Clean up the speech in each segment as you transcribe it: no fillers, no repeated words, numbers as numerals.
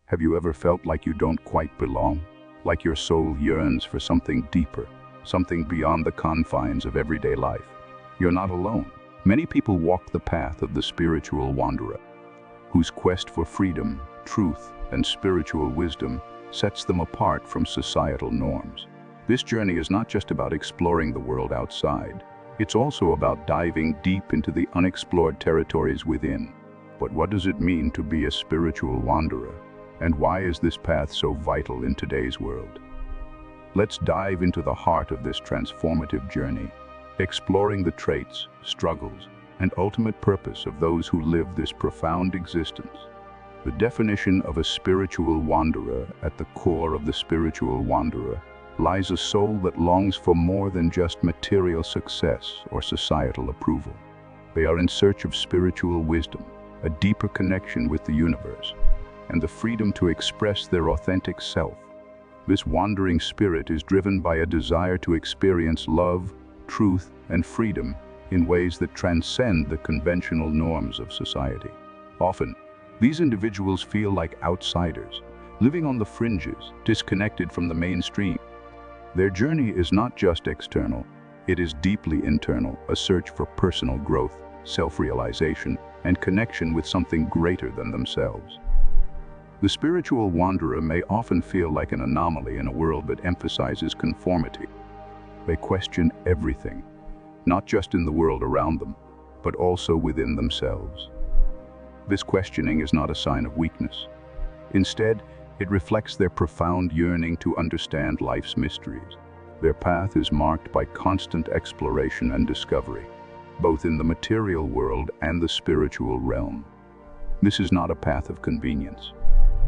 Have you ever felt like you don't quite belong? Like your soul yearns for something deeper, something beyond the confines of everyday life? You're not alone. Many people walk the path of the spiritual wanderer, whose quest for freedom, truth, and spiritual wisdom sets them apart from societal norms. This journey is not just about exploring the world outside. It's also about diving deep into the unexplored territories within. But what does it mean to be a spiritual wanderer? And why is this path so vital in today's world? Let's dive into the heart of this transformative journey, exploring the traits, struggles, and ultimate purpose of those who live this profound existence. The definition of a spiritual wanderer: at the core of the spiritual wanderer lies a soul that longs for more than just material success or societal approval. They are in search of spiritual wisdom, a deeper connection with the universe, and the freedom to express their authentic self. This wandering spirit is driven by a desire to experience love, truth, and freedom in ways that transcend the conventional norms of society. Often, these individuals feel like outsiders, living on the fringes, disconnected from the mainstream. Their journey is not just external, it is deeply internal, a search for personal growth, self-realization, and connection with something greater than themselves. The spiritual wanderer may often feel like an anomaly in a world that emphasizes conformity. They question everything, not just in the world around them, but also within themselves. This questioning is not a sign of weakness. Instead, it reflects their profound yearning to understand life's mysteries. Their path is marked by constant exploration and discovery, both in the material world and the spiritual realm. This is not a path of convenience.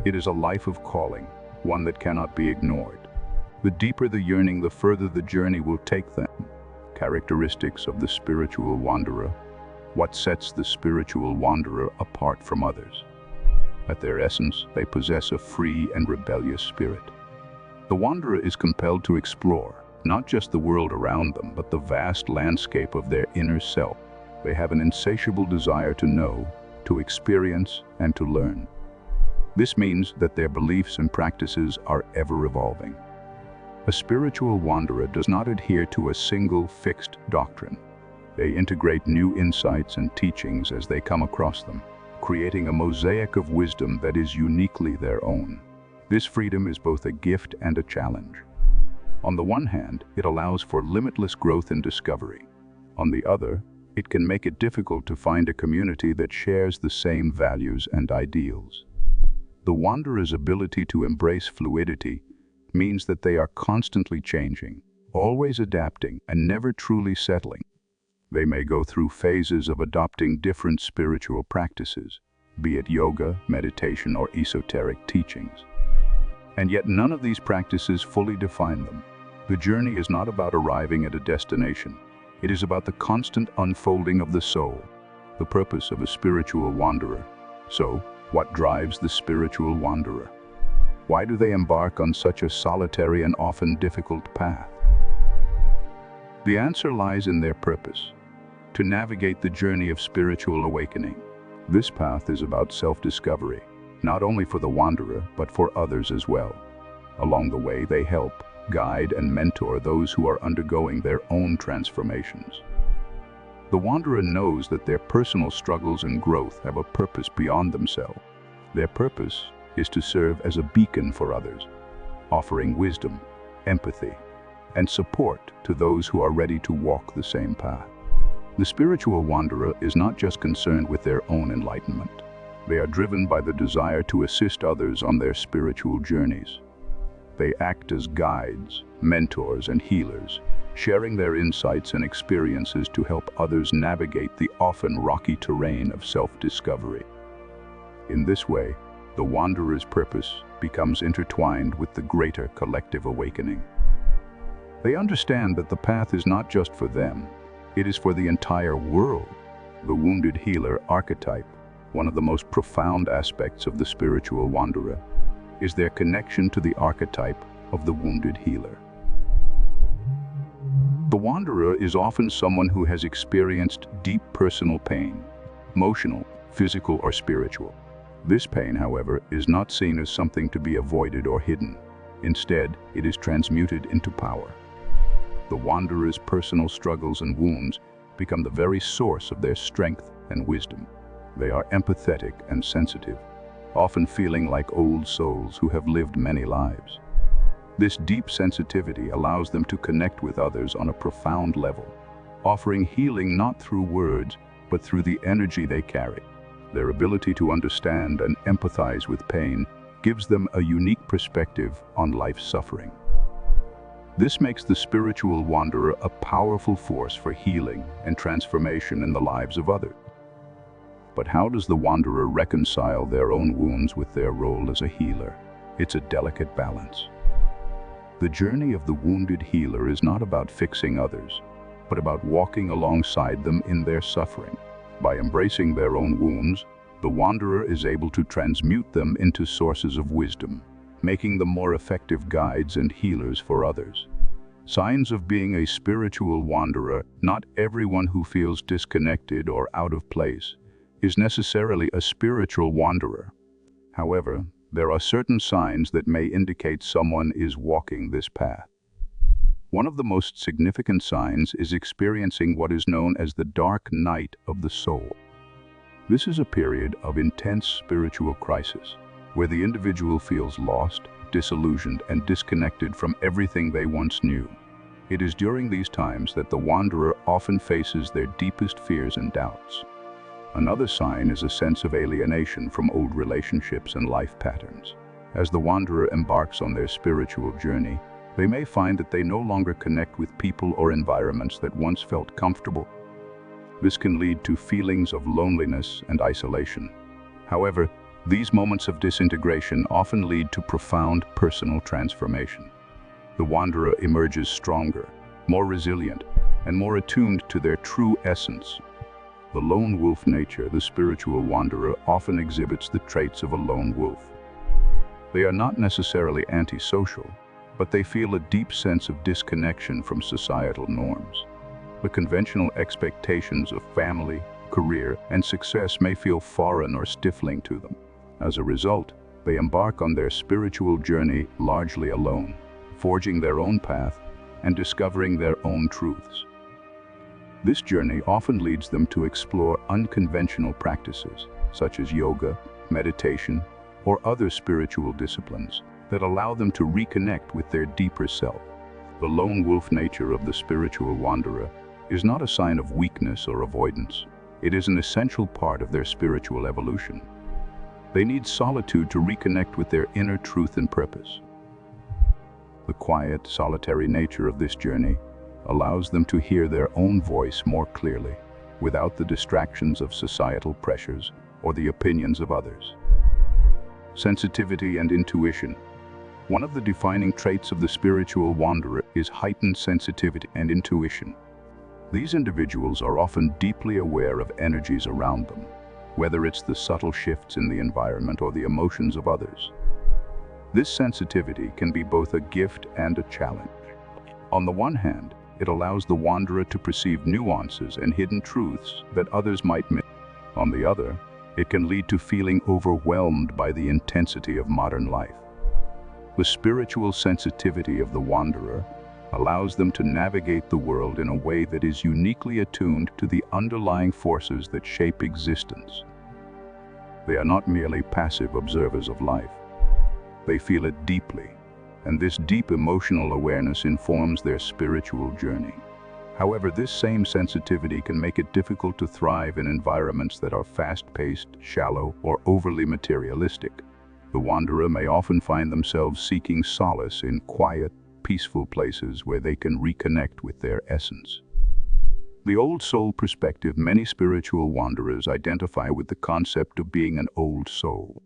It is a life of calling, one that cannot be ignored. The deeper the yearning, the further the journey will take them. Characteristics of the spiritual wanderer. What sets the spiritual wanderer apart from others? At their essence, they possess a free and rebellious spirit. The wanderer is compelled to explore, not just the world around them, but the vast landscape of their inner self. They have an insatiable desire to know, to experience, and to learn. This means that their beliefs and practices are ever evolving. A spiritual wanderer does not adhere to a single fixed doctrine. They integrate new insights and teachings as they come across them, creating a mosaic of wisdom that is uniquely their own. This freedom is both a gift and a challenge. On the one hand, it allows for limitless growth and discovery. On the other, it can make it difficult to find a community that shares the same values and ideals. The wanderer's ability to embrace fluidity means that they are constantly changing, always adapting, and never truly settling. They may go through phases of adopting different spiritual practices, be it yoga, meditation, or esoteric teachings. And yet none of these practices fully define them. The journey is not about arriving at a destination. It is about the constant unfolding of the soul, the purpose of a spiritual wanderer. So, what drives the spiritual wanderer? Why do they embark on such a solitary and often difficult path? The answer lies in their purpose: to navigate the journey of spiritual awakening. This path is about self-discovery, not only for the wanderer, but for others as well. Along the way, they help, guide, and mentor those who are undergoing their own transformations. The wanderer knows that their personal struggles and growth have a purpose beyond themselves. Their purpose is to serve as a beacon for others, offering wisdom, empathy, and support to those who are ready to walk the same path. The spiritual wanderer is not just concerned with their own enlightenment. They are driven by the desire to assist others on their spiritual journeys. They act as guides, mentors, and healers, sharing their insights and experiences to help others navigate the often rocky terrain of self-discovery. In this way, the wanderer's purpose becomes intertwined with the greater collective awakening. They understand that the path is not just for them, it is for the entire world. The wounded healer archetype, one of the most profound aspects of the spiritual wanderer, is their connection to the archetype of the wounded healer. The wanderer is often someone who has experienced deep personal pain, emotional, physical, or spiritual. This pain, however, is not seen as something to be avoided or hidden. Instead, it is transmuted into power. The wanderer's personal struggles and wounds become the very source of their strength and wisdom. They are empathetic and sensitive, often feeling like old souls who have lived many lives. This deep sensitivity allows them to connect with others on a profound level, offering healing not through words, but through the energy they carry. Their ability to understand and empathize with pain gives them a unique perspective on life's suffering. This makes the spiritual wanderer a powerful force for healing and transformation in the lives of others. But how does the wanderer reconcile their own wounds with their role as a healer? It's a delicate balance. The journey of the wounded healer is not about fixing others, but about walking alongside them in their suffering. By embracing their own wounds, the wanderer is able to transmute them into sources of wisdom, making them more effective guides and healers for others. Signs of being a spiritual wanderer: not everyone who feels disconnected or out of place is necessarily a spiritual wanderer. However, there are certain signs that may indicate someone is walking this path. One of the most significant signs is experiencing what is known as the dark night of the soul. This is a period of intense spiritual crisis, where the individual feels lost, disillusioned, and disconnected from everything they once knew. It is during these times that the wanderer often faces their deepest fears and doubts. Another sign is a sense of alienation from old relationships and life patterns. As the wanderer embarks on their spiritual journey, they may find that they no longer connect with people or environments that once felt comfortable. This can lead to feelings of loneliness and isolation. However, these moments of disintegration often lead to profound personal transformation. The wanderer emerges stronger, more resilient, and more attuned to their true essence. The lone wolf nature, the spiritual wanderer, often exhibits the traits of a lone wolf. They are not necessarily antisocial, but they feel a deep sense of disconnection from societal norms. The conventional expectations of family, career, and success may feel foreign or stifling to them. As a result, they embark on their spiritual journey largely alone, forging their own path and discovering their own truths. This journey often leads them to explore unconventional practices, such as yoga, meditation, or other spiritual disciplines that allow them to reconnect with their deeper self. The lone wolf nature of the spiritual wanderer is not a sign of weakness or avoidance. It is an essential part of their spiritual evolution. They need solitude to reconnect with their inner truth and purpose. The quiet, solitary nature of this journey allows them to hear their own voice more clearly, without the distractions of societal pressures or the opinions of others. Sensitivity and intuition. One of the defining traits of the spiritual wanderer is heightened sensitivity and intuition. These individuals are often deeply aware of energies around them, whether it's the subtle shifts in the environment or the emotions of others. This sensitivity can be both a gift and a challenge. On the one hand, it allows the wanderer to perceive nuances and hidden truths that others might miss. On the other, it can lead to feeling overwhelmed by the intensity of modern life. The spiritual sensitivity of the wanderer allows them to navigate the world in a way that is uniquely attuned to the underlying forces that shape existence. They are not merely passive observers of life. They feel it deeply, and this deep emotional awareness informs their spiritual journey. However, this same sensitivity can make it difficult to thrive in environments that are fast-paced, shallow, or overly materialistic. The wanderer may often find themselves seeking solace in quiet, peaceful places where they can reconnect with their essence. The old soul perspective. Many spiritual wanderers identify with the concept of being an old soul.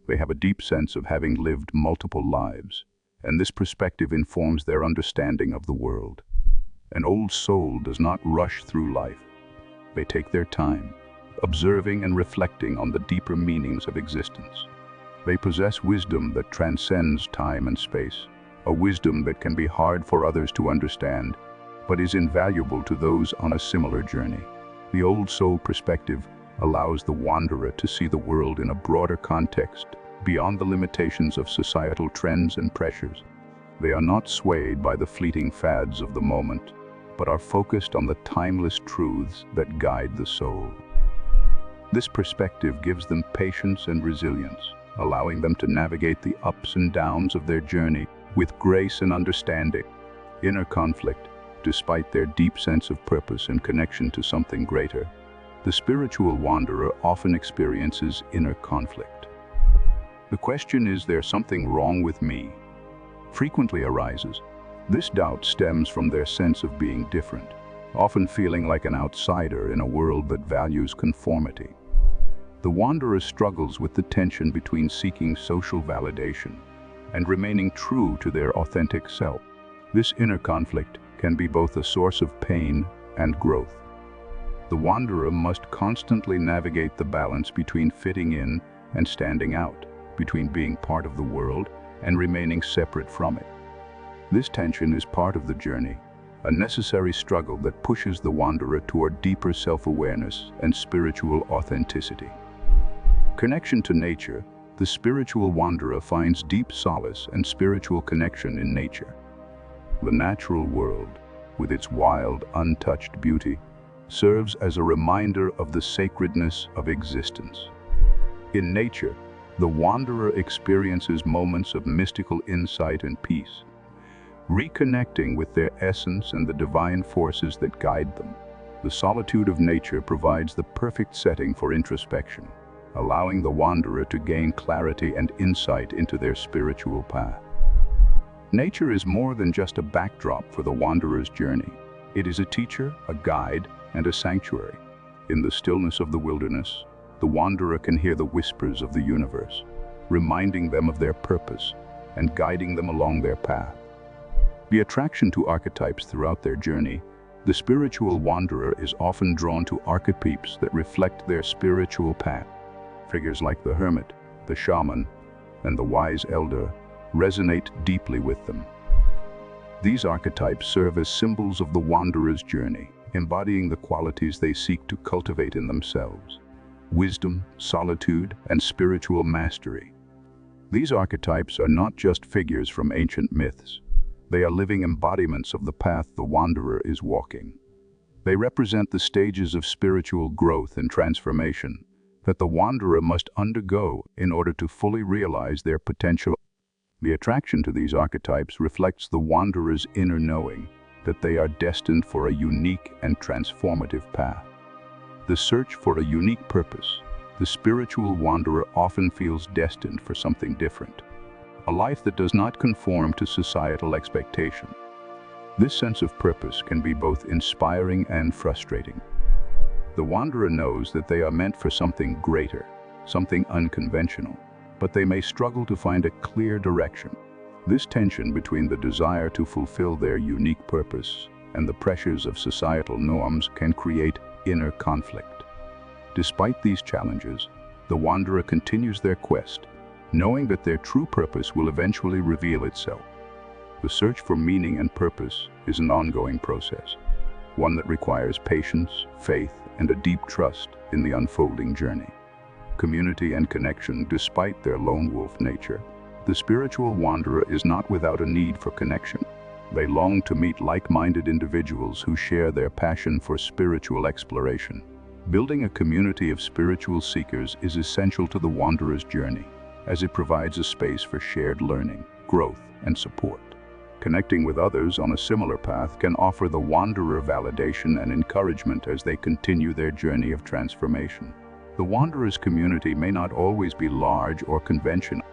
They have a deep sense of having lived multiple lives, and this perspective informs their understanding of the world. An old soul does not rush through life. They take their time, observing and reflecting on the deeper meanings of existence. They possess wisdom that transcends time and space, a wisdom that can be hard for others to understand, but is invaluable to those on a similar journey. The old soul perspective allows the wanderer to see the world in a broader context, beyond the limitations of societal trends and pressures. They are not swayed by the fleeting fads of the moment, but are focused on the timeless truths that guide the soul. This perspective gives them patience and resilience, allowing them to navigate the ups and downs of their journey with grace and understanding. Inner conflict, despite their deep sense of purpose and connection to something greater, the spiritual wanderer often experiences inner conflict. The question, "Is there something wrong with me?" frequently arises. This doubt stems from their sense of being different, often feeling like an outsider in a world that values conformity. The wanderer struggles with the tension between seeking social validation and remaining true to their authentic self. This inner conflict can be both a source of pain and growth. The wanderer must constantly navigate the balance between fitting in and standing out, between being part of the world and remaining separate from it. This tension is part of the journey, a necessary struggle that pushes the wanderer toward deeper self-awareness and spiritual authenticity. Connection to nature. The spiritual wanderer finds deep solace and spiritual connection in nature. The natural world, with its wild, untouched beauty, serves as a reminder of the sacredness of existence. In nature, the wanderer experiences moments of mystical insight and peace, reconnecting with their essence and the divine forces that guide them. The solitude of nature provides the perfect setting for introspection, allowing the wanderer to gain clarity and insight into their spiritual path. Nature is more than just a backdrop for the wanderer's journey. It is a teacher, a guide, and a sanctuary. In the stillness of the wilderness, the wanderer can hear the whispers of the universe, reminding them of their purpose and guiding them along their path. The attraction to archetypes throughout their journey. The spiritual wanderer is often drawn to archetypes that reflect their spiritual path. Figures like the hermit, the shaman, and the wise elder resonate deeply with them. These archetypes serve as symbols of the wanderer's journey, embodying the qualities they seek to cultivate in themselves: wisdom, solitude, and spiritual mastery. These archetypes are not just figures from ancient myths. They are living embodiments of the path the wanderer is walking. They represent the stages of spiritual growth and transformation that the wanderer must undergo in order to fully realize their potential. The attraction to these archetypes reflects the wanderer's inner knowing that they are destined for a unique and transformative path. The search for a unique purpose. The spiritual wanderer often feels destined for something different, a life that does not conform to societal expectation. This sense of purpose can be both inspiring and frustrating. The wanderer knows that they are meant for something greater, something unconventional, but they may struggle to find a clear direction. This tension between the desire to fulfill their unique purpose and the pressures of societal norms can create inner conflict. Despite these challenges, the wanderer continues their quest, knowing that their true purpose will eventually reveal itself. The search for meaning and purpose is an ongoing process, one that requires patience, faith, and a deep trust in the unfolding journey. Community and connection. Despite their lone wolf nature, the spiritual wanderer is not without a need for connection. They long to meet like-minded individuals who share their passion for spiritual exploration. Building a community of spiritual seekers is essential to the wanderer's journey, as it provides a space for shared learning, growth, and support. Connecting with others on a similar path can offer the wanderer validation and encouragement as they continue their journey of transformation. The wanderer's community may not always be large or conventional.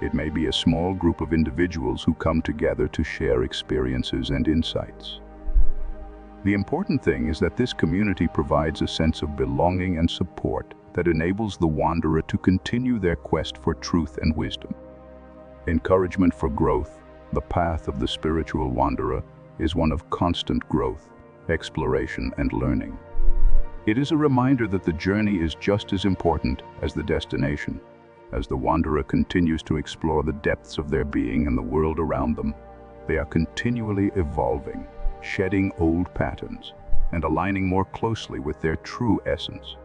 It may be a small group of individuals who come together to share experiences and insights. The important thing is that this community provides a sense of belonging and support that enables the wanderer to continue their quest for truth and wisdom. Encouragement for growth. The path of the spiritual wanderer is one of constant growth, exploration, and learning. It is a reminder that the journey is just as important as the destination. As the wanderer continues to explore the depths of their being and the world around them, they are continually evolving, shedding old patterns, and aligning more closely with their true essence.